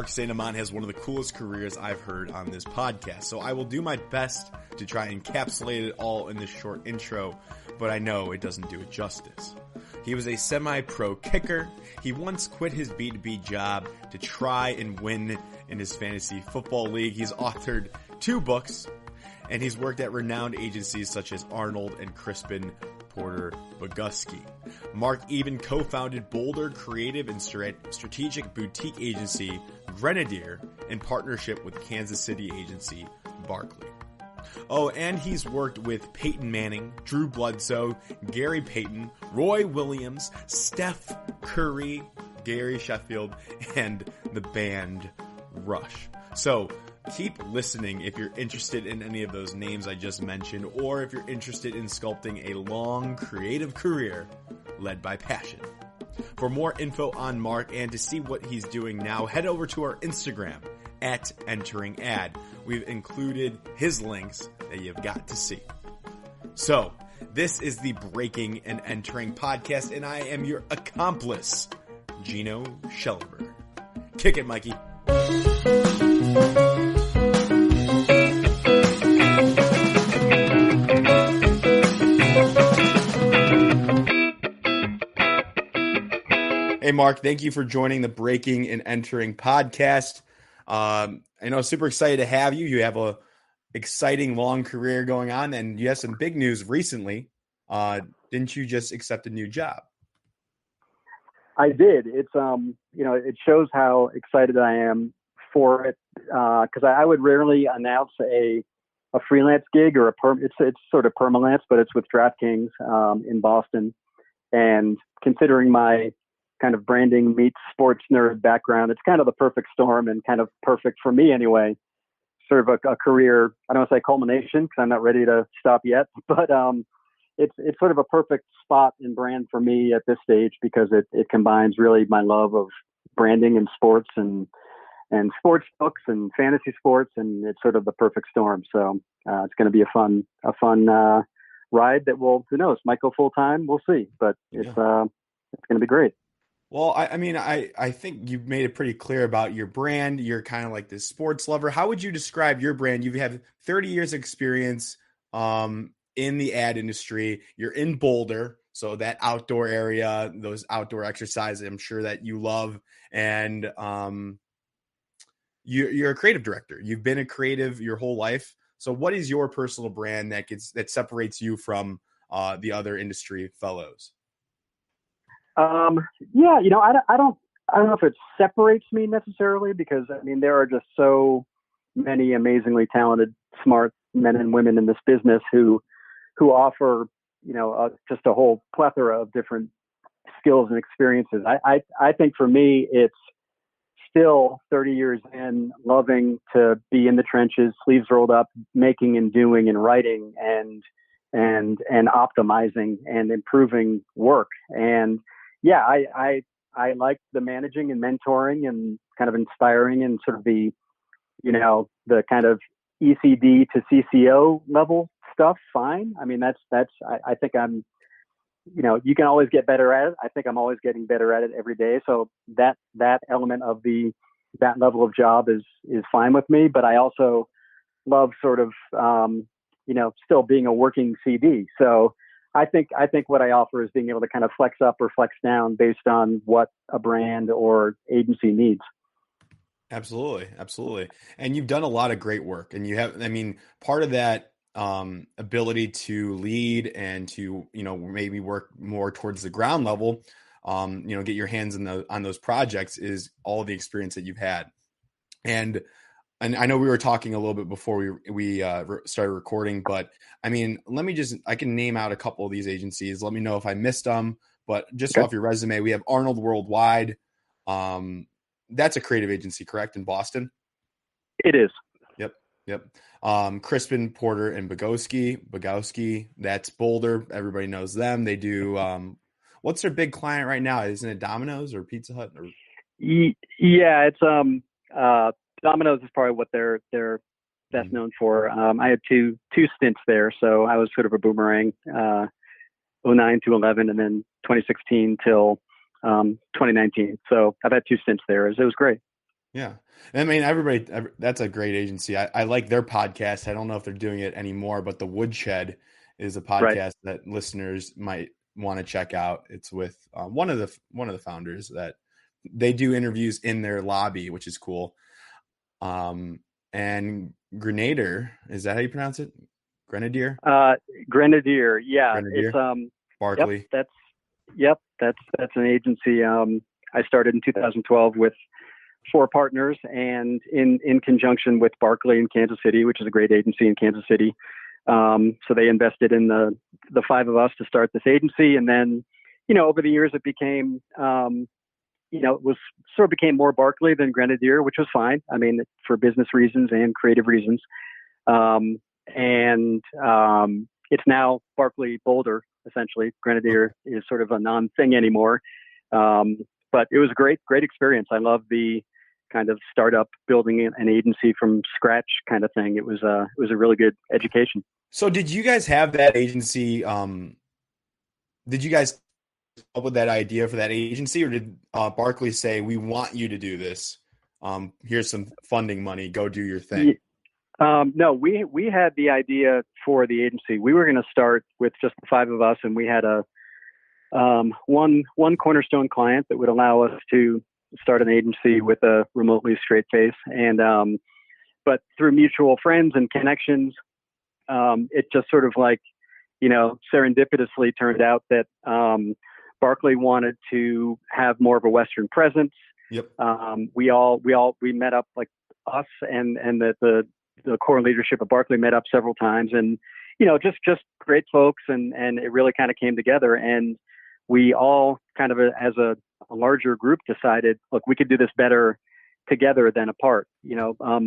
Mark St. Amant has one of the coolest careers I've heard on this podcast, so I will do my best to try and encapsulate it all in this short intro, but I know it doesn't do it justice. He was a semi-pro kicker. He once quit his B2B job to try and win in his fantasy football league. He's authored 2 books, and he's worked at renowned agencies such as Arnold and Crispin, Porter, Bogusky. Mark even co-founded Boulder creative and strategic boutique agency Grenadier in partnership with Kansas City agency Barkley. Oh, and he's worked with Peyton Manning, Drew Bledsoe, Gary Payton, Roy Williams, Steph Curry, Gary Sheffield, and the band Rush. So keep listening if you're interested in any of those names I just mentioned, or if you're interested in sculpting a long, creative career led by passion. For more info on Mark and to see what he's doing now, head over to our Instagram at EnteringAd. We've included his links that you've got to see. So, this is the Breaking and Entering podcast, and I am your accomplice, Gino Schellenberg. Kick it, Mikey. Hey, Mark, thank you for joining the Breaking and Entering podcast. I know, super excited to have you. You have a exciting long career going on, and you have some big news recently. Didn't you just accept a new job? I did. It's it shows how excited I am for it, because I would rarely announce a freelance gig or it's sort of permalance, but it's with DraftKings in Boston. And considering my kind of branding meets sports nerd background, it's kind of the perfect storm and kind of perfect for me anyway. Sort of a career, I don't want to say culmination because I'm not ready to stop yet, but it's sort of a perfect spot and brand for me at this stage because it combines really my love of branding and sports and sports books and fantasy sports, and it's sort of the perfect storm. So it's going to be a fun ride that will, who knows, might go full time. We'll see, but it's going to be great. Well, I think you've made it pretty clear about your brand. You're kind of like this sports lover. How would you describe your brand? You have 30 years experience in the ad industry. You're in Boulder, so that outdoor area, those outdoor exercises, I'm sure that you love. And you're a creative director. You've been a creative your whole life. So what is your personal brand that separates you from the other industry fellows? I don't know if it separates me necessarily, because I mean, there are just so many amazingly talented, smart men and women in this business who offer, just a whole plethora of different skills and experiences. I think for me, it's still 30 years in, loving to be in the trenches, sleeves rolled up, making and doing and writing and optimizing and improving work. And yeah, I like the managing and mentoring and kind of inspiring and sort of the kind of ECD to CCO level stuff. Fine. I mean, I think I'm, you can always get better at it. I think I'm always getting better at it every day. So that element of that level of job is fine with me. But I also love sort of, still being a working CD. So I think what I offer is being able to kind of flex up or flex down based on what a brand or agency needs. Absolutely. Absolutely. And you've done a lot of great work, and you have, part of that ability to lead and to, maybe work more towards the ground level, get your hands on those projects is all the experience that you've had. And I know we were talking a little bit before we started recording, but I can name out a couple of these agencies. Let me know if I missed them, but just off your resume, we have Arnold Worldwide. That's a creative agency, correct? In Boston? It is. Yep. Crispin, Porter, and Bogusky. That's Boulder. Everybody knows them. They do, what's their big client right now? Isn't it Domino's or Pizza Hut? Or... Yeah, it's, Domino's is probably what they're best known for. I had two stints there, so I was sort of a boomerang, 09 to 11, and then 2016 till 2019. So I've had 2 stints there. It was great. Yeah. I mean, that's a great agency. I like their podcast. I don't know if they're doing it anymore, but the Woodshed is a Right. podcast that listeners might want to check out. It's with one of the founders that they do interviews in their lobby, which is cool. And Grenadier, is that how you pronounce it? Grenadier? Uh, Grenadier. Yeah. It's, Grenadier? yep, Barkley? that's an agency. I started in 2012 with four partners, and in conjunction with Barkley in Kansas City, which is a great agency in Kansas City. So they invested in the five of us to start this agency. And then, over the years it became, it was sort of became more Barkley than Grenadier, which was fine. I mean, for business reasons and creative reasons. It's now Barkley Boulder, essentially. Grenadier is sort of a non-thing anymore. But it was a great experience. I love the kind of startup building an agency from scratch kind of thing. It was a really good education. So did you guys have that agency? Did you guys come up with that idea for that agency, or did Barkley say, "We want you to do this. Here's some funding money. Go do your thing"? No, we had the idea for the agency. We were going to start with just the five of us, and we had a one cornerstone client that would allow us to start an agency with a remotely straight face. And but through mutual friends and connections, it just sort of like, serendipitously turned out that Barkley wanted to have more of a Western presence. Yep. We met up, like us and the core leadership of Barkley met up several times, and just great folks, and it really kind of came together. And we all kind of as a larger group decided, look, we could do this better together than apart.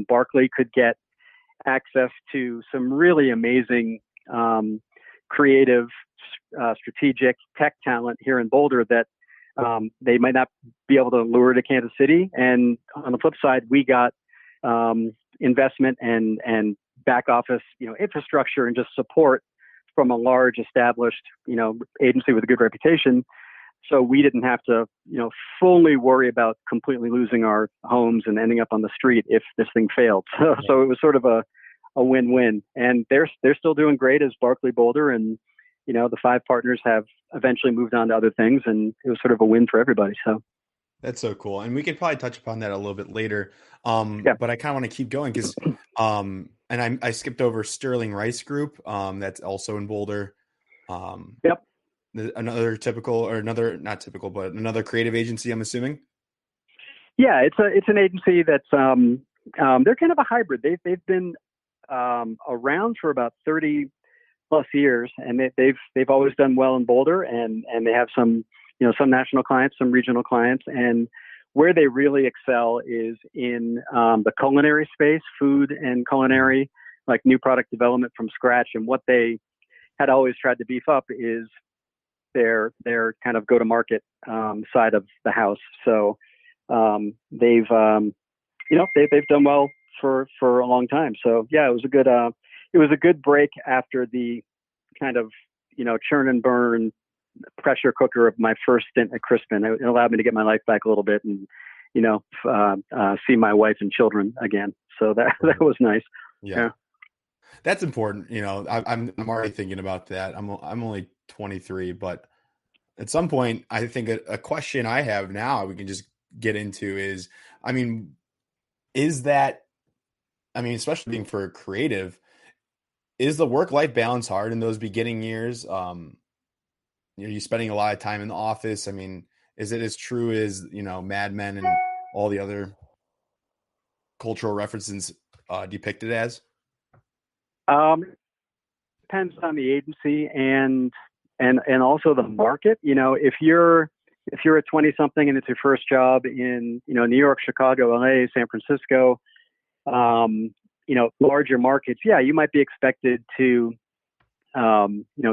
Barkley could get access to some really amazing, creative, strategic tech talent here in Boulder that they might not be able to lure to Kansas City. And on the flip side, we got investment and back office, infrastructure and just support from a large established, agency with a good reputation. So we didn't have to, fully worry about completely losing our homes and ending up on the street if this thing failed. So it was sort of a win-win. And they're still doing great as Barkley Boulder. And, the five partners have eventually moved on to other things, and it was sort of a win for everybody. So That's so cool. And we could probably touch upon that a little bit later. Yeah. But I kind of want to keep going because, and I skipped over Sterling Rice Group. That's also in Boulder. Yep. Another not typical, but another creative agency, I'm assuming. Yeah, it's an agency that's they're kind of a hybrid. They've been around for about 30 plus years, and they've always done well in Boulder, and they have some national clients, some regional clients, and where they really excel is in the culinary space, food and culinary, like new product development from scratch. And what they had always tried to beef up is their kind of go-to-market side of the house. So they've done well for a long time. So yeah, it was a good break after the kind of churn and burn pressure cooker of my first stint at Crispin. It allowed me to get my life back a little bit and see my wife and children again. So that was nice. Yeah. That's important. I'm already thinking about that. I'm only 23, but at some point, I think a question I have now we can just get into is, especially being for a creative, is the work-life balance hard in those beginning years? You're spending a lot of time in the office. Is it as true as, Mad Men and all the other cultural references depicted as? Depends on the agency and also the market. If you're a 20 something and it's your first job in, New York, Chicago, LA, San Francisco, larger markets, yeah, you might be expected to,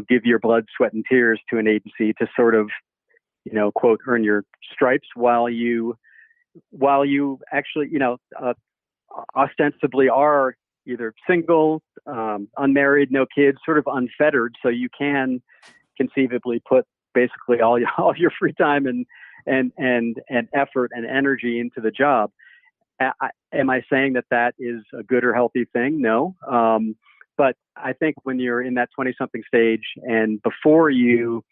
give your blood, sweat, and tears to an agency to sort of, quote, earn your stripes while you actually, ostensibly are either single, unmarried, no kids, sort of unfettered. So you can conceivably put basically all your free time and effort and energy into the job. Am I saying that is a good or healthy thing? No. But I think when you're in that 20-something stage and before you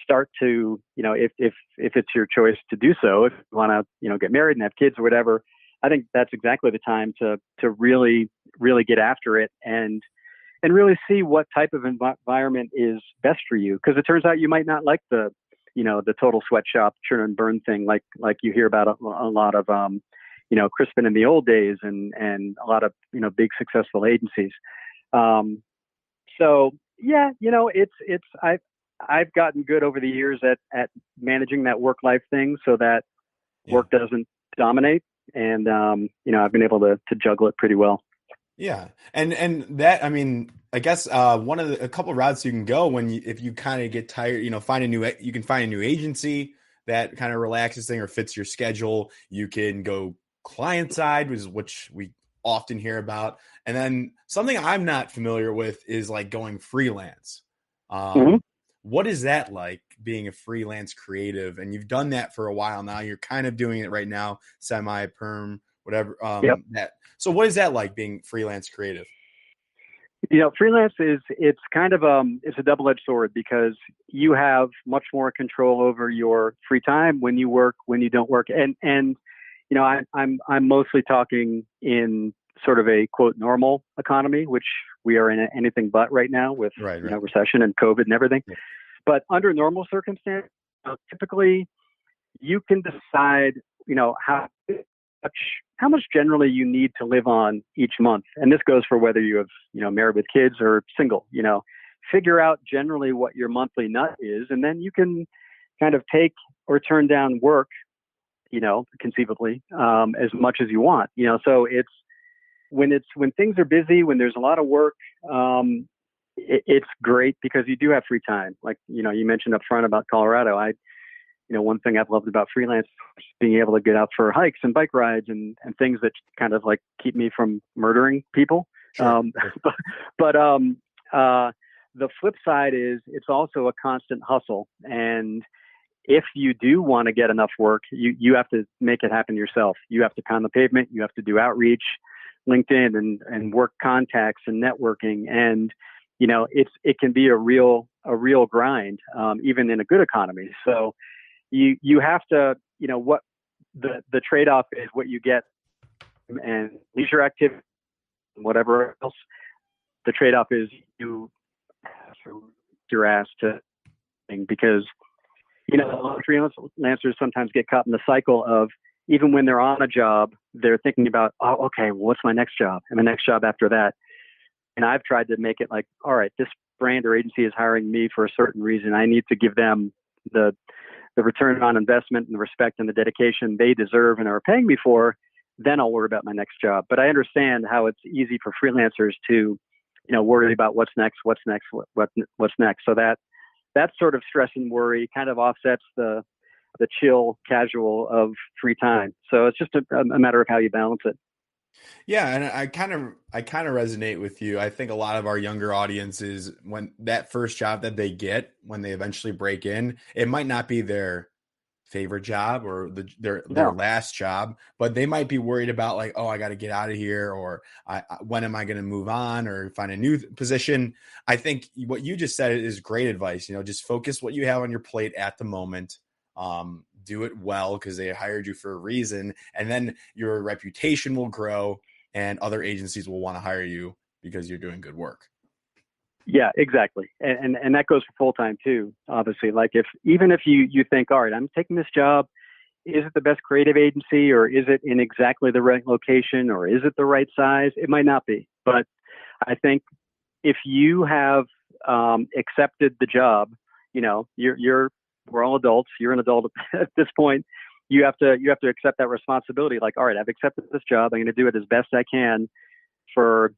start to, if it's your choice to do so, if you want to, get married and have kids or whatever, I think that's exactly the time to really, really get after it and really see what type of environment is best for you. Because it turns out you might not like the total sweatshop churn and burn thing like you hear about a lot of, Crispin in the old days and a lot of, big successful agencies. So yeah, I've gotten good over the years at managing that work-life thing so that work doesn't dominate. And, I've been able to juggle it pretty well. Yeah. And that, I mean, I guess, a couple of routes you can go if you kind of get tired, you can find a new agency that kind of relaxes thing or fits your schedule. You can go client side, which we often hear about. And then something I'm not familiar with is like going freelance. What is that like, being a freelance creative? And you've done that for a while now. You're kind of doing it right now, semi-perm, whatever. So what is that like, being freelance creative? Freelance it's kind of it's a double-edged sword because you have much more control over your free time when you work, when you don't work, and I'm mostly talking in sort of a quote normal economy, which we are in anything but right now with recession and COVID and everything. Yeah. But under normal circumstances, typically you can decide, how much generally you need to live on each month. And this goes for whether you have, married with kids or single, figure out generally what your monthly nut is. And then you can kind of take or turn down work, conceivably, as much as you want, so when things are busy, when there's a lot of work, it's great because you do have free time. Like, you mentioned up front about Colorado. One thing I've loved about freelance is being able to get out for hikes and bike rides and things that kind of like keep me from murdering people. Sure. But the flip side is it's also a constant hustle. And if you do want to get enough work, you have to make it happen yourself. You have to pound the pavement. You have to do outreach, LinkedIn and work contacts and networking. And, it can be a real grind, even in a good economy. So you have to, what the trade-off is what you get and leisure activity and whatever else. The trade-off is you have to your ass to because, a lot of freelancers sometimes get caught in the cycle of even when they're on a job, they're thinking about, oh, okay, well, what's my next job? And the next job after that. And I've tried to make it like, all right, this brand or agency is hiring me for a certain reason. I need to give them the return on investment and the respect and the dedication they deserve and are paying me for. Then I'll worry about my next job. But I understand how it's easy for freelancers to, worry about what's next. So that sort of stress and worry kind of offsets the chill casual of free time. So it's just a matter of how you balance it. Yeah. And I kind of resonate with you. I think a lot of our younger audiences, when that first job that they get, when they eventually break in, it might not be their favorite job or their last job, but they might be worried about like, oh, I got to get out of here, or when am I going to move on or find a new position? I think what you just said is great advice. Just focus what you have on your plate at the moment. Do it well because they hired you for a reason, and then your reputation will grow and other agencies will want to hire you because you're doing good work. Yeah, exactly. And that goes for full-time too, obviously. Like even if you think, all right, I'm taking this job, is it the best creative agency or is it in exactly the right location or is it the right size? It might not be. But I think if you have accepted the job, we're all adults. You're an adult at this point. You have to accept that responsibility. Like, all right, I've accepted this job. I'm going to do it as best I can for,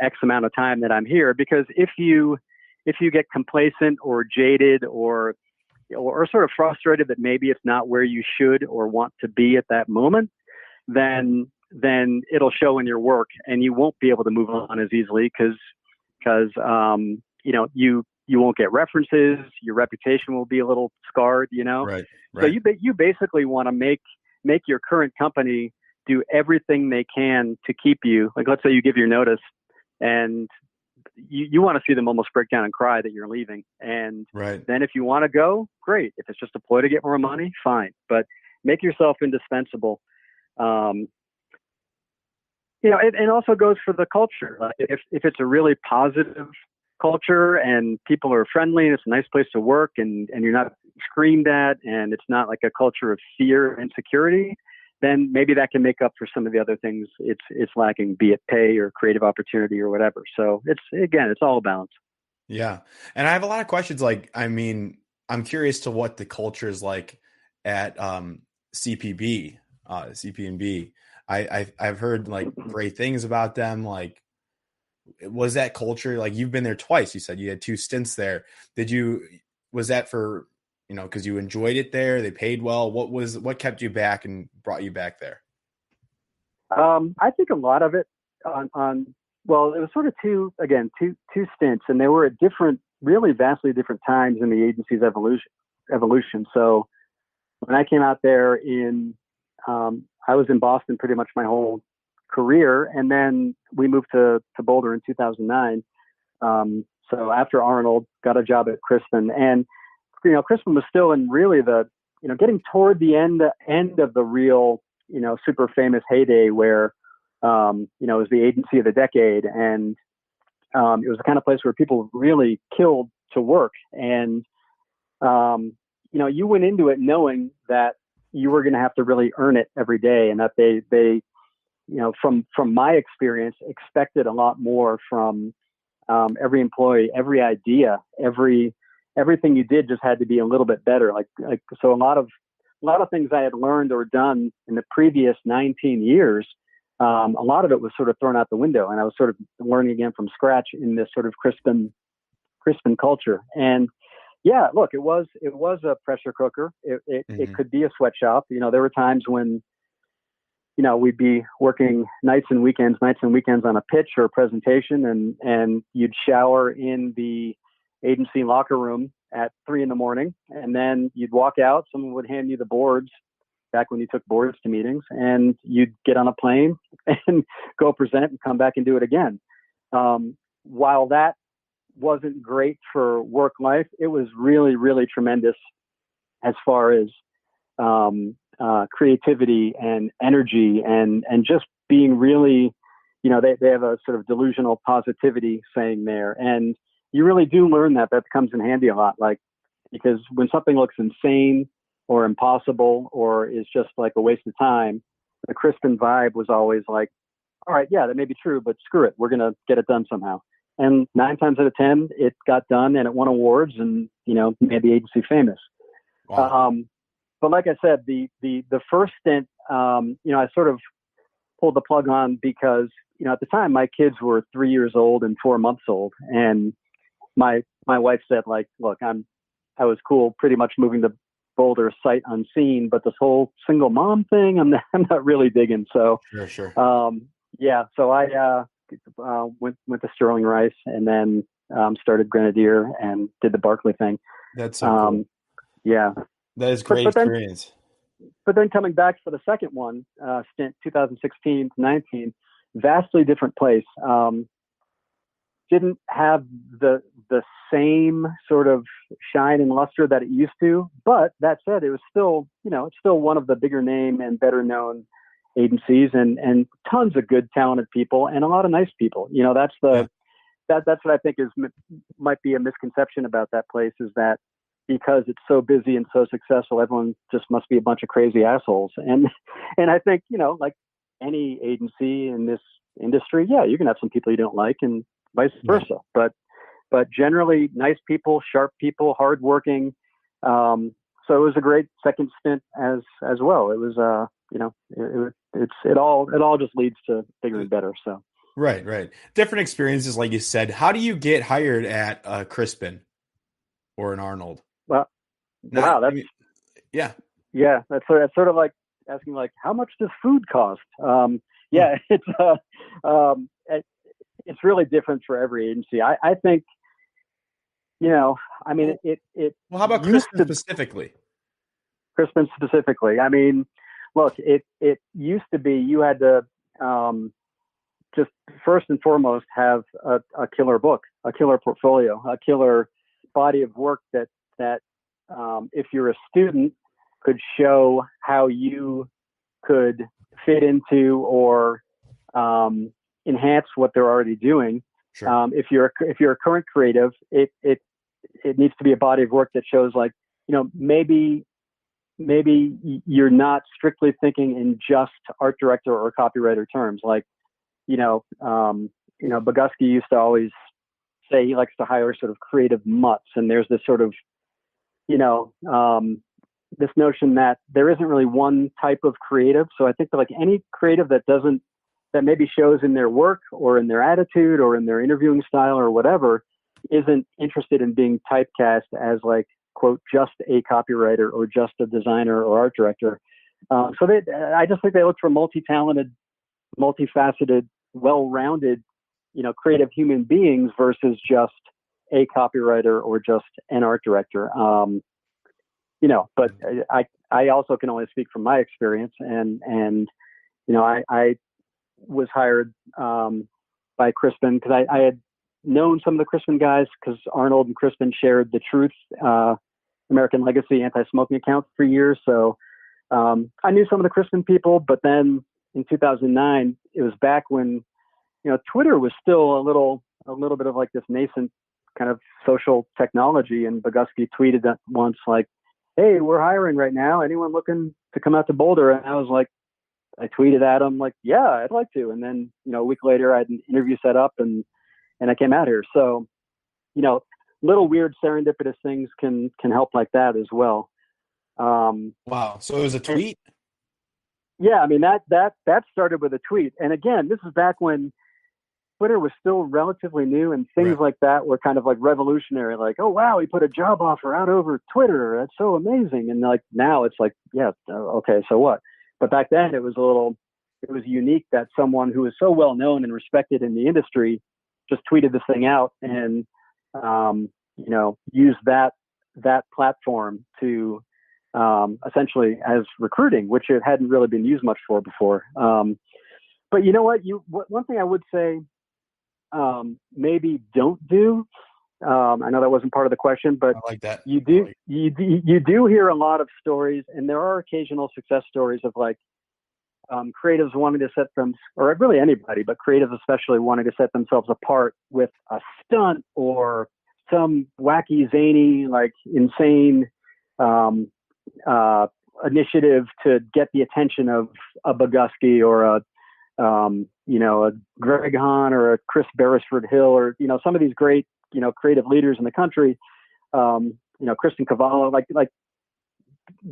X amount of time that I'm here. Because if you get complacent or jaded or sort of frustrated that maybe it's not where you should or want to be at that moment, then it'll show in your work and you won't be able to move on as easily because you won't get references. Your reputation will be a little scarred, Right. So you basically want to make your current company do everything they can to keep you. Like, let's say you give your notice and you want to see them almost break down and cry that you're leaving. And Right. then if you want to go, great. If it's just a ploy to get more money, fine. But make yourself indispensable. It also goes for the culture. Like if it's a really positive culture and people are friendly and it's a nice place to work and you're not screamed at and it's not like a culture of fear and insecurity, then maybe that can make up for some of the other things it's lacking, be it pay or creative opportunity or whatever. So it's all a balance. Yeah. And I have a lot of questions. Like, I mean, I'm curious to what the culture is like at CPB, CP&B. I've heard like great things about them. Like, was that culture, like, you've been there twice, you said you had 2 stints there. Was that for, because you enjoyed it there, they paid well? What kept you back and brought you back there? I think a lot of it well, it was sort of two stints, and they were at really vastly different times in the agency's evolution. So when I came out there I was in Boston pretty much my whole career, and then we moved to Boulder in 2009. So after Arnold, got a job at Crispin, and Crispin was still in really the getting toward the end of the real super famous heyday where it was the agency of the decade, and it was the kind of place where people really killed to work, and you went into it knowing that you were going to have to really earn it every day, and that they from my experience expected a lot more from every employee, every idea, everything you did just had to be a little bit better. So a lot of things I had learned or done in the previous 19 years, a lot of it was sort of thrown out the window, and I was sort of learning again from scratch in this sort of Crispin culture. And yeah, look, it was a pressure cooker. It could be a sweatshop. There were times when we'd be working nights and weekends on a pitch or a presentation, and you'd shower in the agency locker room at 3 a.m, and then you'd walk out. Someone would hand you the boards back when you took boards to meetings, and you'd get on a plane and go present and come back and do it again. While that wasn't great for work life, it was really, really tremendous as far as creativity and energy and just being really, they have a sort of delusional positivity saying there. And you really do learn that comes in handy a lot, because when something looks insane or impossible or is just like a waste of time, the Crispin vibe was always like, all right, yeah, that may be true, but screw it. We're going to get it done somehow. And 9 times out of 10, it got done and it won awards and, made the agency famous. Wow. But like I said, the first stint, I sort of pulled the plug on because, at the time my kids were 3 years old and 4 months old. And my wife said, look, I was cool pretty much moving to Boulder sight unseen, but this whole single mom thing, I'm not really digging. So, Sure. So I went to Sterling Rice and then started Grenadier and did the Barkley thing. That's so cool. Yeah. That is great experience. But then coming back for the second one, stint 2016 to 19, vastly different place. Didn't have the same sort of shine and luster that it used to. But that said, it was still, it's still one of the bigger name and better known agencies and tons of good, talented people and a lot of nice people. That's that's what I think might be a misconception about that place, is that because it's so busy and so successful, everyone just must be a bunch of crazy assholes. And I think, like any agency in this industry, yeah, you can have some people you don't like and vice versa. But generally nice people, sharp people, hardworking. So it was a great second stint as well. It was, it all just leads to bigger and better. So. Right. Different experiences, like you said. How do you get hired at Crispin or an Arnold? Well, that's sort of like asking, how much does food cost? It's really different for every agency. I think, Well, how about Crispin specifically? Crispin specifically. I mean, look, it used to be you had to just first and foremost have a killer book, a killer portfolio, a killer body of work that if you're a student could show how you could fit into or enhance what they're already doing. Sure. If you're a current creative, it needs to be a body of work that shows, like, maybe you're not strictly thinking in just art director or copywriter terms. Like, Bogusky used to always say he likes to hire sort of creative mutts, and there's this sort of, this notion that there isn't really one type of creative. So I think that, like, any creative that maybe shows in their work or in their attitude or in their interviewing style or whatever, isn't interested in being typecast as, like, quote, just a copywriter or just a designer or art director. So I just think they look for multi-talented, multifaceted, well-rounded, creative human beings versus just a copywriter or just an art director. But I also can only speak from my experience, and I was hired by Crispin because I had known some of the Crispin guys, because Arnold and Crispin shared the Truth American Legacy anti-smoking account for years. So I knew some of the Crispin people, but then in 2009, it was back when Twitter was still a little bit of like this nascent kind of social technology, and Bogusky tweeted that once, like, "Hey, we're hiring right now. Anyone looking to come out to Boulder?" And I was like, I tweeted at him like, "Yeah, I'd like to." And then a week later, I had an interview set up, and I came out here. So little weird serendipitous things can help like that as well. Wow. So it was a tweet? Yeah, I mean, that started with a tweet. And again, this is back when Twitter was still relatively new, and things like that were kind of like revolutionary. Like, oh wow, he put a job offer out over Twitter. That's so amazing. And like now it's like, yeah, okay, so what? But back then it was unique that someone who was so well known and respected in the industry just tweeted this thing out and used that platform to essentially as recruiting, which it hadn't really been used much for before. But you know what? One thing I would say, maybe don't do. I know that wasn't part of the question, but I like that. You do hear a lot of stories, and there are occasional success stories of like creatives wanting to set them, or really anybody, but creatives especially wanting to set themselves apart with a stunt or some wacky, zany, like insane initiative to get the attention of a Bogusky or a Greg Hahn or a Chris Beresford Hill, or some of these great creative leaders in the country, Kristen Cavallo, like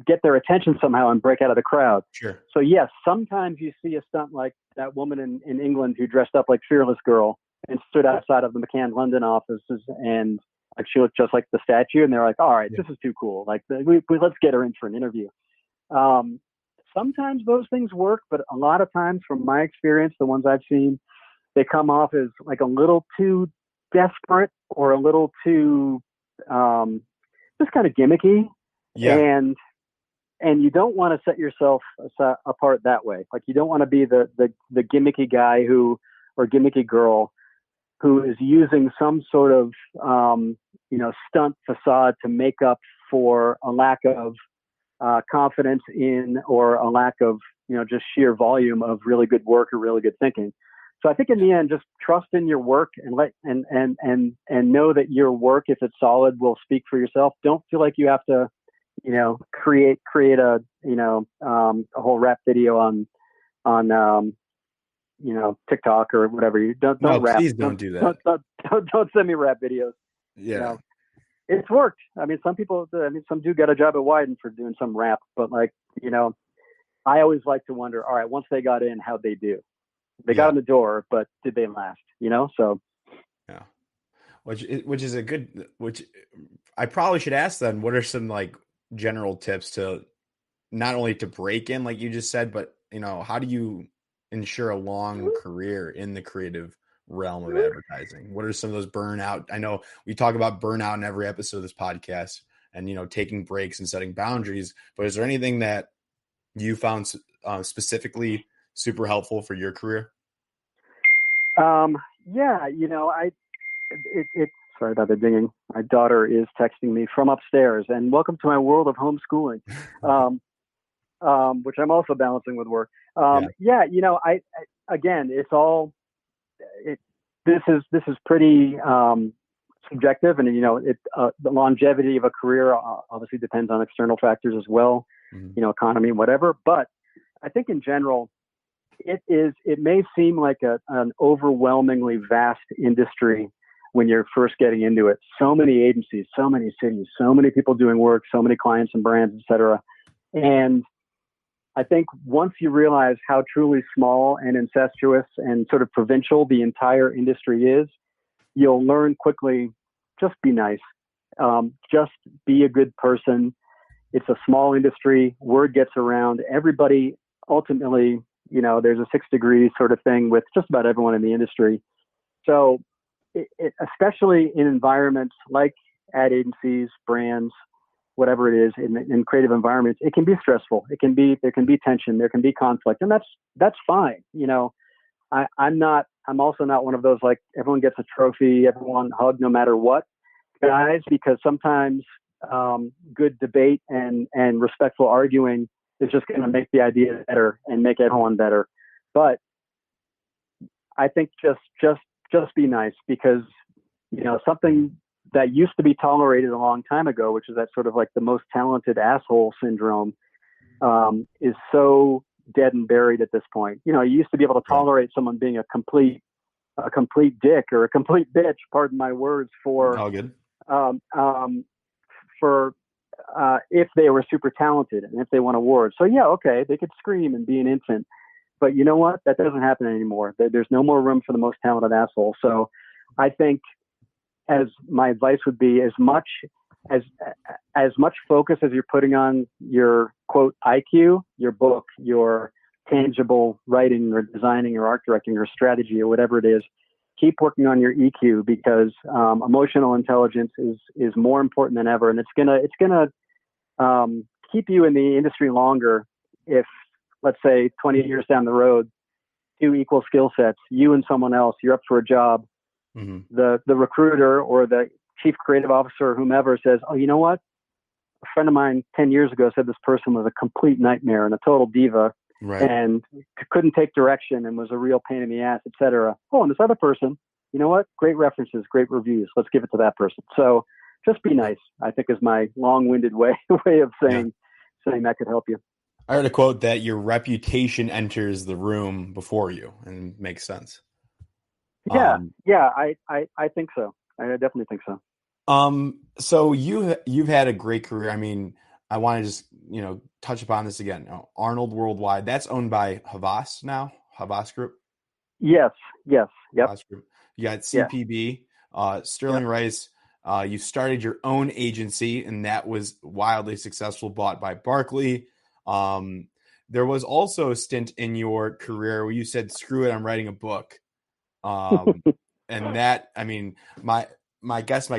get their attention somehow and break out of the crowd. Sure. So yes, sometimes you see a stunt like that woman in England who dressed up like Fearless Girl and stood outside of the McCann London offices, and like she looked just like the statue, and they're like, all right, this is too cool. Like let's get her in for an interview. Sometimes those things work, but a lot of times, from my experience, the ones I've seen, they come off as like a little too desperate or a little too just kind of gimmicky. Yeah. And you don't want to set yourself apart that way. Like you don't want to be the gimmicky guy or gimmicky girl who is using some sort of stunt facade to make up for a lack of confidence in, or a lack of just sheer volume of really good work or really good thinking. So I think in the end, just trust in your work and know that your work, if it's solid, will speak for yourself. Don't feel like you have to create a whole rap video on TikTok or whatever. You don't rap. Please don't do that. Don't send me rap videos. Yeah. It's worked. I mean, some do get a job at Wyden for doing some rap, but like, I always like to wonder, all right, once they got in, how'd they do? They got in the door, but did they last? So. Yeah. Which is which I probably should ask then, what are some like general tips to not only to break in, like you just said, but how do you ensure a long career in the creative realm of advertising? What are some of those burnout? I know we talk about burnout in every episode of this podcast and, taking breaks and setting boundaries, but is there anything that you found specifically super helpful for your career? Yeah, sorry about the dinging. My daughter is texting me from upstairs, and welcome to my world of homeschooling, which I'm also balancing with work. Yeah, again, it's all, this is pretty, subjective, and the longevity of a career obviously depends on external factors as well, economy, whatever. But I think in general, it may seem like an overwhelmingly vast industry when you're first getting into it. So many agencies, so many cities, so many people doing work, so many clients and brands, et cetera. And I think once you realize how truly small and incestuous and sort of provincial the entire industry is, you'll learn quickly, just be nice. Just be a good person. It's a small industry. Word gets around. Everybody ultimately, there's a 6 degrees sort of thing with just about everyone in the industry. So especially in environments like ad agencies, brands, whatever it is, in creative environments, it can be stressful. There can be tension, there can be conflict, and that's fine. I'm also not one of those, like, everyone gets a trophy, everyone hug no matter what guys, because sometimes good debate and respectful arguing is just going to make the idea better and make everyone better. But I think just be nice, because something that used to be tolerated a long time ago, which is that sort of like the most talented asshole syndrome, is so dead and buried at this point. You used to be able to tolerate someone being a complete dick or a complete bitch, pardon my words, for all good. If they were super talented and if they won awards. So yeah, okay, they could scream and be an infant, but you know what? That doesn't happen anymore. There's no more room for the most talented asshole. So I think, as my advice would be, as much focus as you're putting on your quote IQ, your book, your tangible writing or designing or art directing or strategy or whatever it is, keep working on your EQ, because emotional intelligence is more important than ever, and it's gonna keep you in the industry longer. If, let's say, 20 years down the road, 2 equal skill sets, you and someone else, you're up for a job. The recruiter or the chief creative officer or whomever says, "Oh, you know what? A friend of mine 10 years ago said this person was a complete nightmare and a total diva, and couldn't take direction and was a real pain in the ass, etc. Oh, and this other person, you know what? Great references, great reviews. Let's give it to that person." So just be nice, I think, is my long-winded way of saying that could help you. I heard a quote that your reputation enters the room before you, and it makes sense. I think so. I definitely think so. So you've had a great career. I mean, I want to just, touch upon this again. Arnold Worldwide, that's owned by Havas now, Havas Group. Yes. Yep. Havas Group. You got CPB, Sterling Rice. You started your own agency, and that was wildly successful, bought by Barkley. There was also a stint in your career where you said, "Screw it, I'm writing a book." And that, I mean, my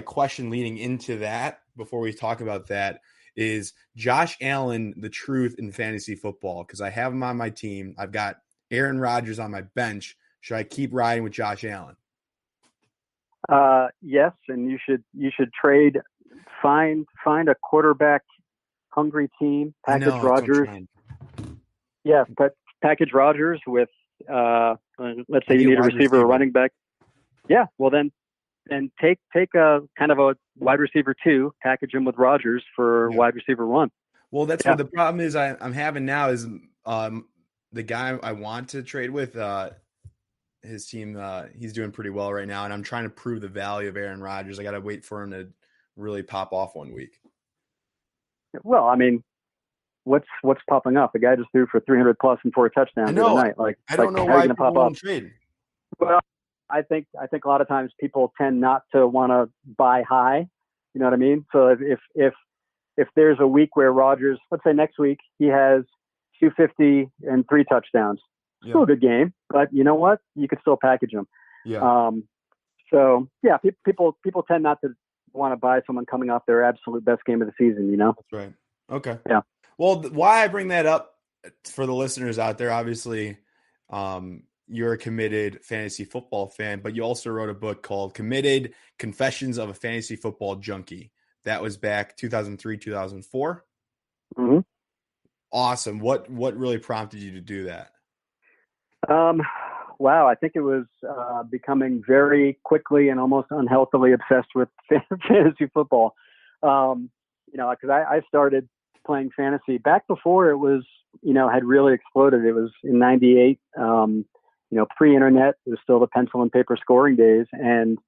question leading into that, before we talk about that, is Josh Allen the truth in fantasy football? Because I have him on my team. I've got Aaron Rodgers on my bench. Should I keep riding with Josh Allen? Yes, and you should trade, find a quarterback hungry team, package Rodgers. Yeah, but package Rodgers with let's say you need a receiver or running back. Yeah, well then take a kind of a wide receiver 2, package him with Rodgers for wide receiver 1. Well, that's what the problem is I'm having now is the guy I want to trade with, his team, he's doing pretty well right now, and I'm trying to prove the value of Aaron Rodgers. I got to wait for him to really pop off one week. Well, I mean, what's popping up? The guy just threw for 300 plus and 4 touchdowns the other night. I don't know why people won't trade. Well, I think a lot of times people tend not to want to buy high. You know what I mean? So if there's a week where Rodgers, let's say next week, he has 250 and 3 touchdowns, still a good game, but you know what? You could still package him. Yeah. So yeah, people tend not to want to buy someone coming off their absolute best game of the season. That's right. Okay. Yeah. Well, why I bring that up for the listeners out there, obviously, you're a committed fantasy football fan, but you also wrote a book called Committed: Confessions of a Fantasy Football Junkie. That was back 2003, 2004. Mm-hmm. Awesome. What really prompted you to do that? Wow, I think it was becoming very quickly and almost unhealthily obsessed with fantasy football. Because I started playing fantasy back before it was, had really exploded. It was in '98, pre-internet. It was still the pencil and paper scoring days. And,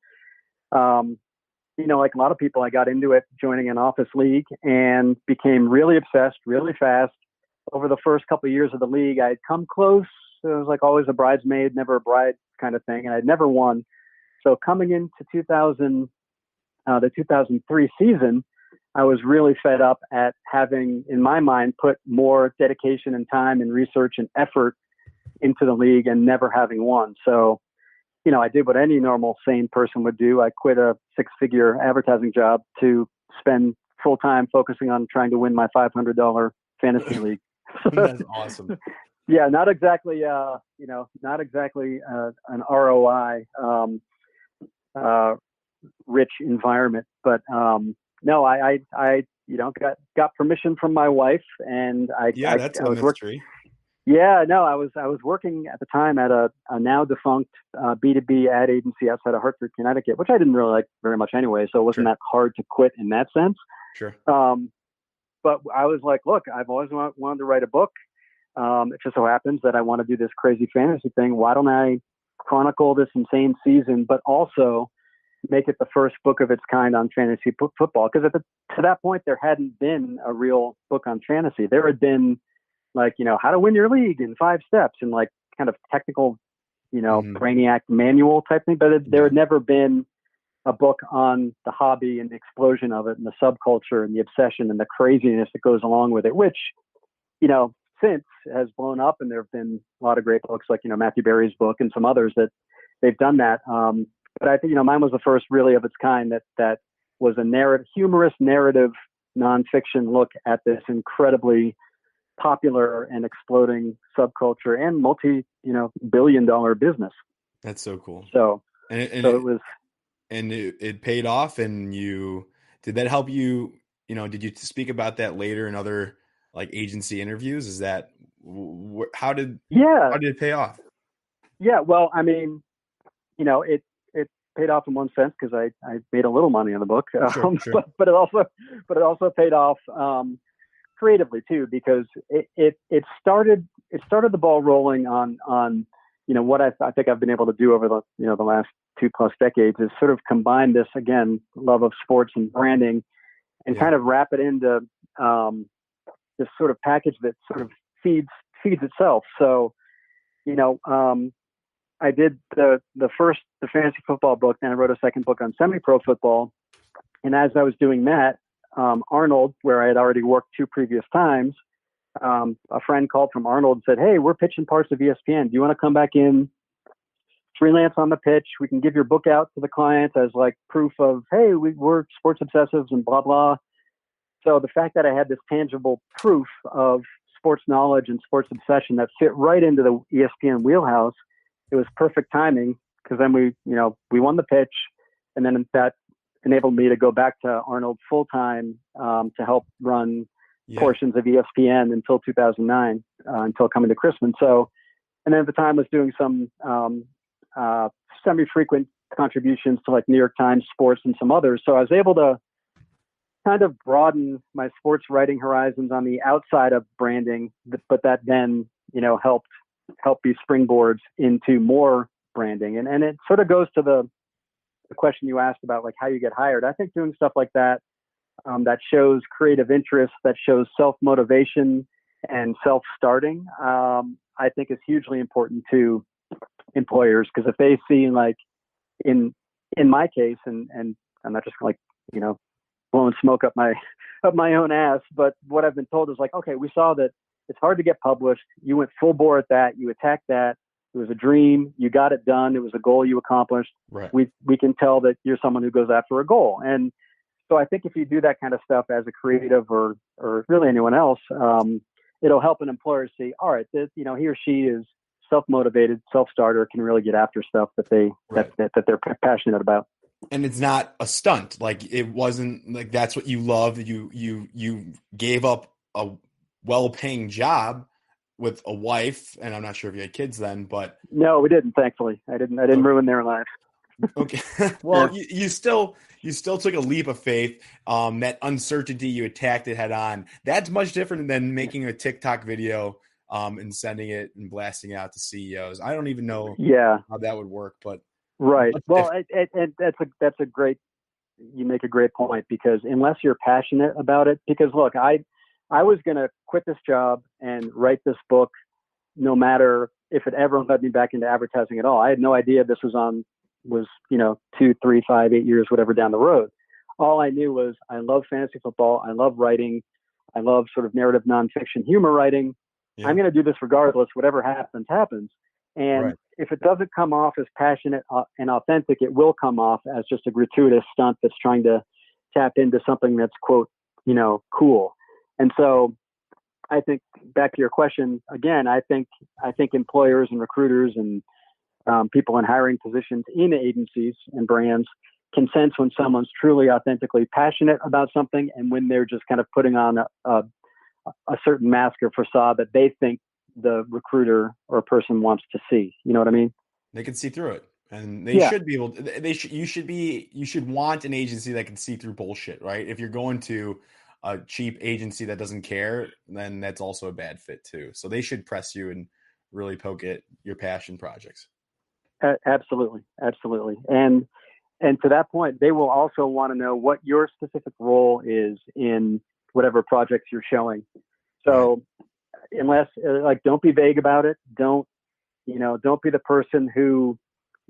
like a lot of people, I got into it joining an office league and became really obsessed really fast. Over the first couple of years of the league, I had come close. It was like always a bridesmaid, never a bride kind of thing. And I'd never won. So coming into the 2003 season, I was really fed up at having, in my mind, put more dedication and time and research and effort into the league and never having won. So, I did what any normal, sane person would do. I quit a 6-figure advertising job to spend full time focusing on trying to win my $500 fantasy league. That's awesome. Yeah, not exactly, an ROI rich environment, but no, I got permission from my wife, and that's a mystery. Yeah, no, I was working at the time at a now defunct B2B ad agency outside of Hartford, Connecticut, which I didn't really like very much anyway, so it wasn't that hard to quit in that sense. Sure. But I was like, look, I've always wanted to write a book. It just so happens that I want to do this crazy fantasy thing. Why don't I chronicle this insane season, but also make it the first book of its kind on fantasy football? Because to that point, there hadn't been a real book on fantasy. There had been like, how to win your league in 5 steps and like kind of technical, brainiac manual type thing. But there had never been a book on the hobby and the explosion of it and the subculture and the obsession and the craziness that goes along with it, which, since has blown up. And there have been a lot of great books like, Matthew Berry's book and some others that they've done that. But I think, mine was the first really of its kind that was a humorous narrative nonfiction look at this incredibly popular and exploding subculture and multi-billion-dollar business. That's so cool. So, it paid off. And did that help you? Did you speak about that later in other like agency interviews? Is that how did it pay off? Yeah, well, I mean, it paid off in one sense because I made a little money on the book, sure. But it also paid off creatively too, because it started the ball rolling on what I think I've been able to do over the last 2+ decades is sort of combine this, again, love of sports and branding and kind of wrap it into this sort of package that sort of feeds itself. So, I did the fantasy football book, then I wrote a second book on semi-pro football. And as I was doing that, Arnold, where I had already worked 2 previous times, a friend called from Arnold and said, "Hey, we're pitching parts of ESPN. Do you want to come back in, freelance on the pitch? We can give your book out to the client as like proof of, hey, we're sports obsessives and blah, blah." So the fact that I had this tangible proof of sports knowledge and sports obsession that fit right into the ESPN wheelhouse, it was perfect timing, because then we won the pitch, and then that enabled me to go back to Arnold full time to help run portions of ESPN until 2009, until coming to Crispin. So, and then at the time was doing some semi-frequent contributions to like New York Times Sports and some others. So I was able to kind of broaden my sports writing horizons on the outside of branding, but that then, helped be springboards into more branding. And it sort of goes to the question you asked about like how you get hired. I think doing stuff like that, that shows creative interest, that shows self-motivation and self-starting, I think is hugely important to employers. Because if they see, like in my case, and I'm not just like, blowing smoke up my own ass, but what I've been told is like, okay, we saw that it's hard to get published. You went full bore at that. You attacked that. It was a dream. You got it done. It was a goal you accomplished. Right. We can tell that you're someone who goes after a goal. And so I think if you do that kind of stuff as a creative or really anyone else, it'll help an employer see, all right, this, he or she is self-motivated, self-starter, can really get after stuff that they're passionate about. And it's not a stunt. Like, it wasn't like that's what you love. You gave up a well-paying job with a wife, and I'm not sure if you had kids then, but no, we didn't. Thankfully, I didn't ruin their lives. Okay. Well, yeah. you still took a leap of faith. That uncertainty, you attacked it head on. That's much different than making a TikTok video and sending it and blasting it out to CEOs. I don't even know how that would work, but right. Well, that's a great. You make a great point, because unless you're passionate about it, because look, I was going to quit this job and write this book, no matter if it ever led me back into advertising at all. I had no idea this was 2, 3, 5, 8 years, whatever, down the road. All I knew was I love fantasy football. I love writing. I love sort of narrative nonfiction humor writing. Yeah. I'm going to do this regardless. Whatever happens, happens. And if it doesn't come off as passionate and authentic, it will come off as just a gratuitous stunt that's trying to tap into something that's, quote, cool. And so I think, back to your question again, I think employers and recruiters and people in hiring positions in agencies and brands can sense when someone's truly authentically passionate about something, and when they're just kind of putting on a certain mask or facade that they think the recruiter or person wants to see. You know what I mean? They can see through it, and they should be able to, you should want an agency that can see through bullshit, right? If you're going to a cheap agency that doesn't care, then that's also a bad fit too. So they should press you and really poke at your passion projects. Absolutely. And to that point, they will also want to know what your specific role is in whatever projects you're showing. So unless, don't be vague about it. Don't be the person who,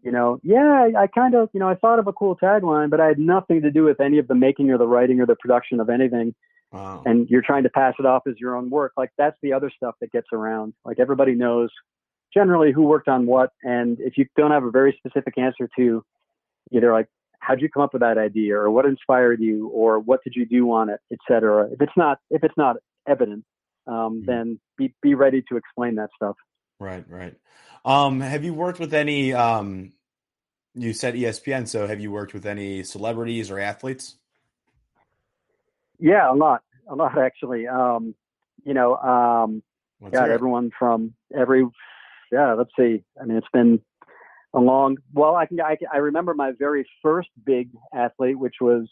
I kind of, I thought of a cool tagline, but I had nothing to do with any of the making or the writing or the production of anything. Wow. And you're trying to pass it off as your own work. Like, that's the other stuff that gets around. Like, everybody knows generally who worked on what. And if you don't have a very specific answer to either, like, how'd you come up with that idea, or what inspired you, or what did you do on it, et cetera, if it's not evident, then be ready to explain that stuff. Right. Have you worked with any, you said ESPN, so have you worked with any celebrities or athletes? Yeah, a lot actually. Everyone from let's see. I mean, it's been a long, I remember my very first big athlete, which was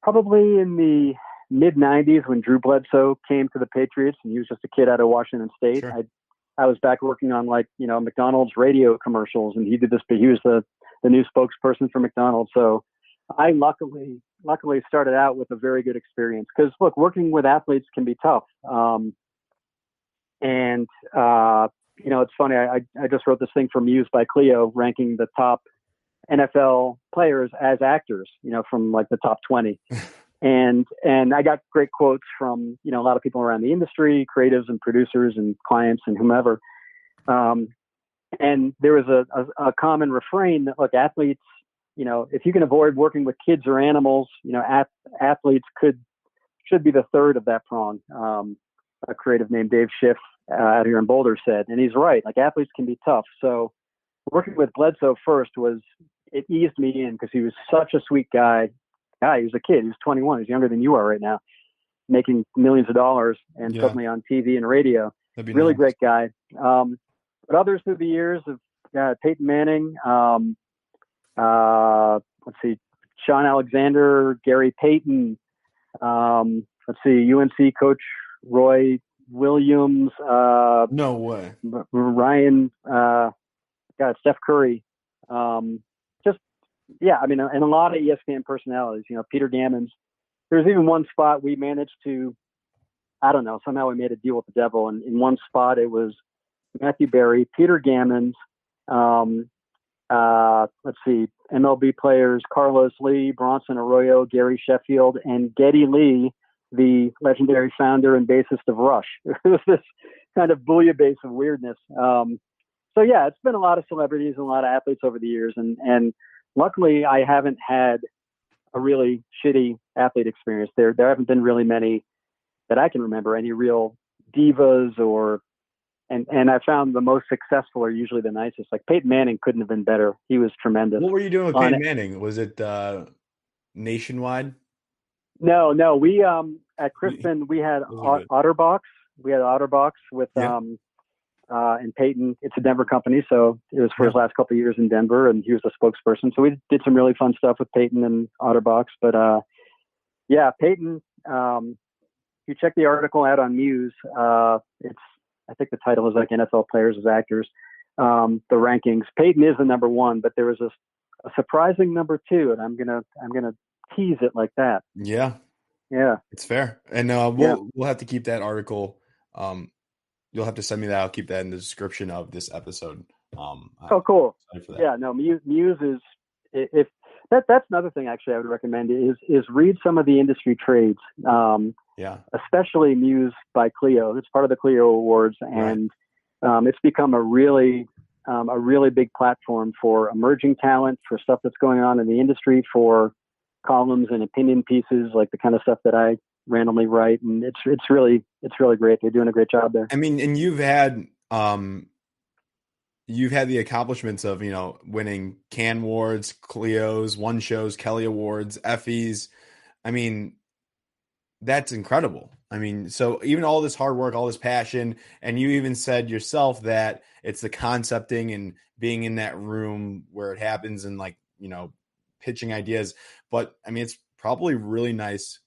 probably in the mid-90s when Drew Bledsoe came to the Patriots, and he was just a kid out of Washington State. Sure. I was back working on McDonald's radio commercials, and he was the new spokesperson for McDonald's. So I luckily started out with a very good experience, because look, working with athletes can be tough. It's funny. I just wrote this thing for Muse by Clio, ranking the top NFL players as actors, from like the top 20. And I got great quotes from, a lot of people around the industry, creatives and producers and clients and whomever. And there was a common refrain that, look, athletes, if you can avoid working with kids or animals, athletes should be the third of that prong. A creative named Dave Schiff out here in Boulder said, and he's right, like, athletes can be tough. So working with Bledsoe first it eased me in, because he was such a sweet guy. He was a kid. He was 21. He's younger than you are right now, making millions of dollars and suddenly on TV and radio. Really nice. Great guy. But others through the years of Peyton Manning, let's see, Sean Alexander, Gary Payton, let's see, UNC coach Roy Williams. No way. Ryan, Steph Curry. And a lot of ESPN personalities, Peter Gammons. There's even one spot we managed to, I don't know, somehow we made a deal with the devil. And in one spot, it was Matthew Berry, Peter Gammons, let's see, MLB players, Carlos Lee, Bronson Arroyo, Gary Sheffield, and Geddy Lee, the legendary founder and bassist of Rush. It was this kind of bouillabaisse of weirdness. It's been a lot of celebrities and a lot of athletes over the years. And luckily, I haven't had a really shitty athlete experience. There haven't been really many that I can remember, any real, divas and I found the most successful are usually the nicest. Like Peyton Manning couldn't have been better. He was tremendous. What were you doing with Peyton Manning? Was it nationwide? No. We at Crispin we had OtterBox. We had OtterBox with and Peyton. It's a Denver company, so it was for his last couple of years in Denver, and he was the spokesperson. So we did some really fun stuff with Peyton and OtterBox. But Peyton. You check the article out on Muse. I think the title is like NFL players as actors. The rankings. Peyton is the number one, but there was a surprising number two, and I'm gonna tease it like that. Yeah, it's fair. And we'll have to keep that article. You'll have to send me that. I'll keep that in the description of this episode. Cool. Yeah, no, Muse is if that's another thing actually I would recommend is read some of the industry trades. Especially Muse by Clio. It's part of the Clio Awards, and it's become a really big platform for emerging talent, for stuff that's going on in the industry, for columns and opinion pieces, like the kind of stuff that I randomly write, and it's really great. They're doing a great job there. I mean, and you've had the accomplishments of winning Can Awards, Clios, One Shows, Kelly Awards, Effies. I mean, that's incredible. I mean, so even all this hard work, all this passion, and you even said yourself that it's the concepting and being in that room where it happens and pitching ideas. But I mean, it's probably really nice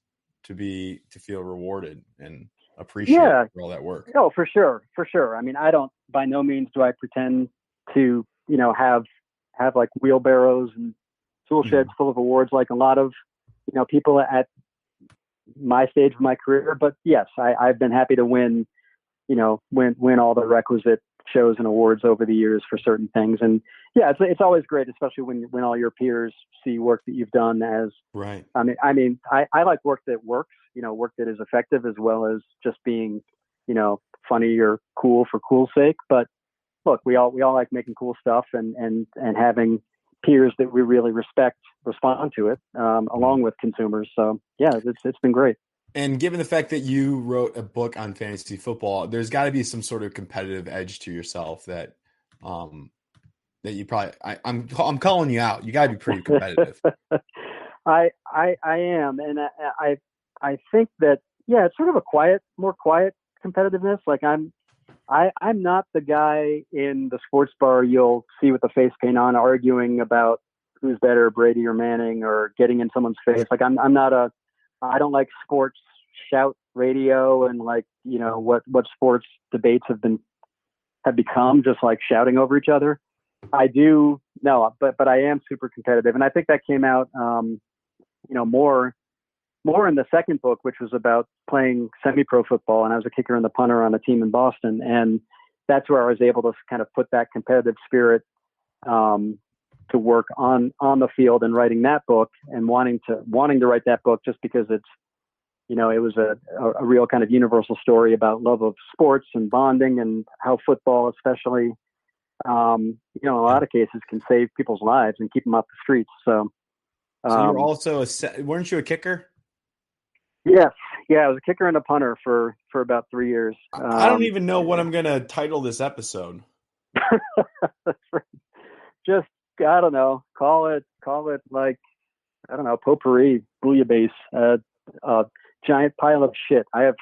to feel rewarded and appreciated for all that work. Oh, for sure. I mean, by no means do I pretend to, have like wheelbarrows and tool sheds full of awards like a lot of, people at my stage of my career. But yes, I've been happy to win all the requisite shows and awards over the years for certain things. And it's always great, especially when all your peers see work that you've done as right. I mean, I like work that works, work that is effective as well as just being, funny or cool for cool's sake. But look, we all like making cool stuff and having peers that we really respect respond to it, along with consumers. So it's been great. And given the fact that you wrote a book on fantasy football, there's got to be some sort of competitive edge to yourself that you probably. I'm calling you out. You got to be pretty competitive. I am, and I think that it's sort of a more quiet competitiveness. Like I'm not the guy in the sports bar you'll see with the face paint on arguing about who's better, Brady or Manning, or getting in someone's face. Like I'm not I don't like sports shout radio and what sports debates have become, just like shouting over each other. I do but I am super competitive, and I think that came out more in the second book, which was about playing semi-pro football, and I was a kicker and the punter on a team in Boston, and that's where I was able to kind of put that competitive spirit to work on the field and writing that book, and wanting to write that book just because it's it was a real kind of universal story about love of sports and bonding, and how football especially in a lot of cases can save people's lives and keep them off the streets. So you're also weren't you a kicker? Yes. I was a kicker and a punter for about 3 years. I don't even know what I'm going to title this episode. Just, I don't know, call it like, I don't know, potpourri, bouillabaisse, giant pile of shit. I have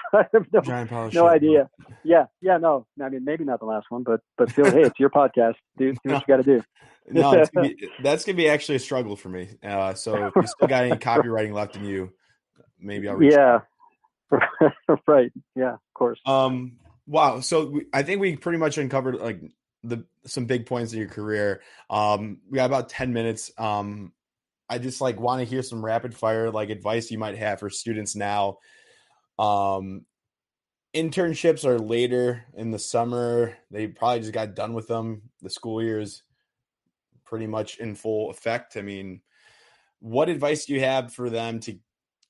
no idea. Yeah. No, I mean, maybe not the last one, but Phil, hey, it's your podcast, dude. Do what you got to do. No, that's going to be actually a struggle for me. So if you still got any copywriting left in you, maybe I'll reach out. Right. Yeah, of course. Wow. So I think we pretty much uncovered like some big points in your career. We got about 10 minutes. I just want to hear some rapid fire advice you might have for students now. Internships are later in the summer. They probably just got done with them. The school year is pretty much in full effect. I mean, what advice do you have for them to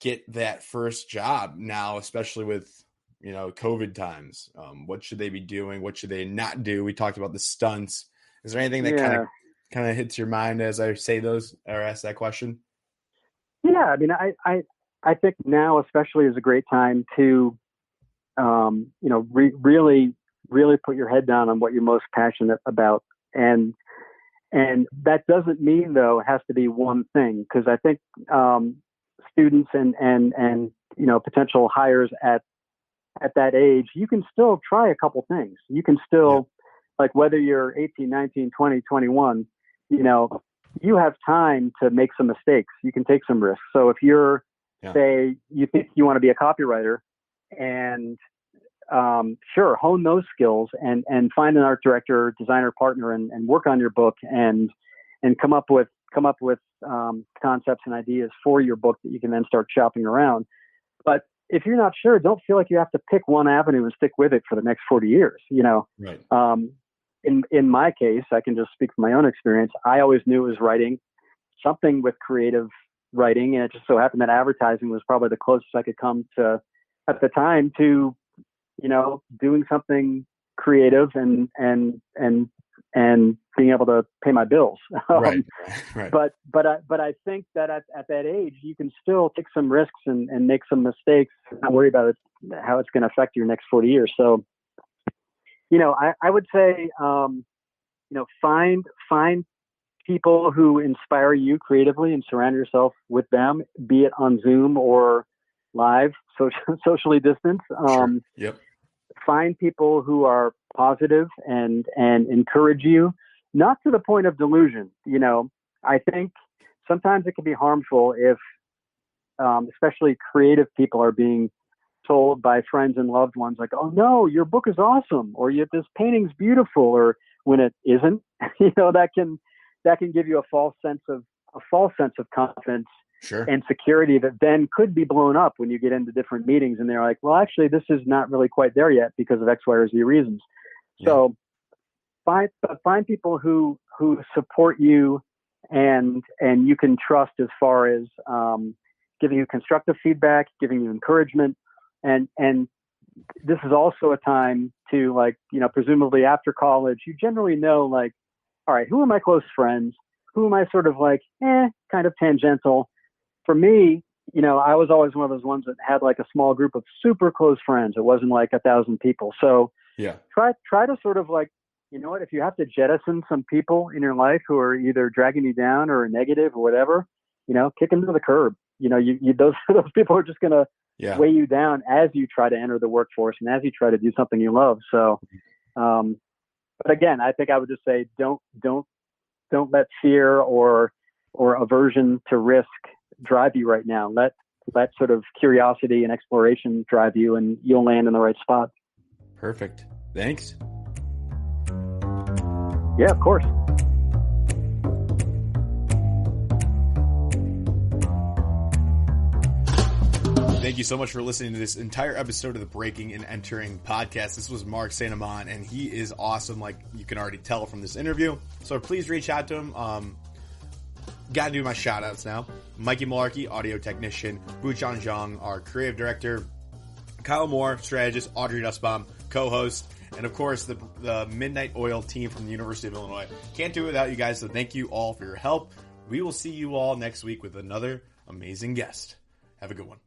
get that first job now, especially with COVID times? What should they be doing? What should they not do? We talked about the stunts. Is there anything that kind of hits your mind as I say those or ask that question? Yeah, I mean, I think now especially is a great time to really, really put your head down on what you're most passionate about. And that doesn't mean, though, it has to be one thing, because I think students and potential hires at that age, you can still try a couple things. You can still, like, whether you're 18, 19, 20, 21, you have time to make some mistakes. You can take some risks. So if you're, say, you think you want to be a copywriter, and sure, hone those skills and find an art director, designer partner, and work on your book and come up with concepts and ideas for your book that you can then start shopping around. But if you're not sure, don't feel like you have to pick one avenue and stick with it for the next 40 years. Right. In my case, I can just speak from my own experience. I always knew it was writing, something with creative writing, and it just so happened that advertising was probably the closest I could come to at the time to, doing something creative and being able to pay my bills. Right. But I think that at that age, you can still take some risks and make some mistakes and not worry about how it's going to affect your next 40 years. So, I would say, find people who inspire you creatively and surround yourself with them, be it on Zoom or live, socially distanced. Sure. Yep. Find people who are positive and encourage you, not to the point of delusion. I think sometimes it can be harmful if, especially creative people, are being told by friends and loved ones, like, "Oh no, your book is awesome," or "This painting's beautiful," or when it isn't. That can give you a false sense of confidence. Sure. And security that then could be blown up when you get into different meetings and they're like, "Well, actually, this is not really quite there yet because of X, Y, or Z reasons." So find people who support you and you can trust as far as giving you constructive feedback, giving you encouragement. And this is also a time to, presumably after college, you generally know, like, all right, who are my close friends? Who am I sort of like, kind of tangential? For me, I was always one of those ones that had like a small group of super close friends. It wasn't like 1,000 people. So try to sort of like, if you have to jettison some people in your life who are either dragging you down or negative or whatever, kick them to the curb. Those people are just going to weigh you down as you try to enter the workforce and as you try to do something you love. So, but again, I think I would just say, don't let fear or aversion to risk drive you right now. Let sort of curiosity and exploration drive you, and you'll land in the right spot. Perfect. Thanks. Yeah, of course. Thank you so much for listening to this entire episode of the Breaking and Entering podcast. This was Mark St. Amant, and he is awesome, like you can already tell from this interview. So please reach out to him. Gotta do my shout outs now. Mikey Malarkey, audio technician. Buchan Zhang, our creative director. Kyle Moore, strategist. Audrey Nussbaum, co-host. And of course, the Midnight Oil team from the University of Illinois. Can't do it without you guys, so thank you all for your help. We will see you all next week with another amazing guest. Have a good one.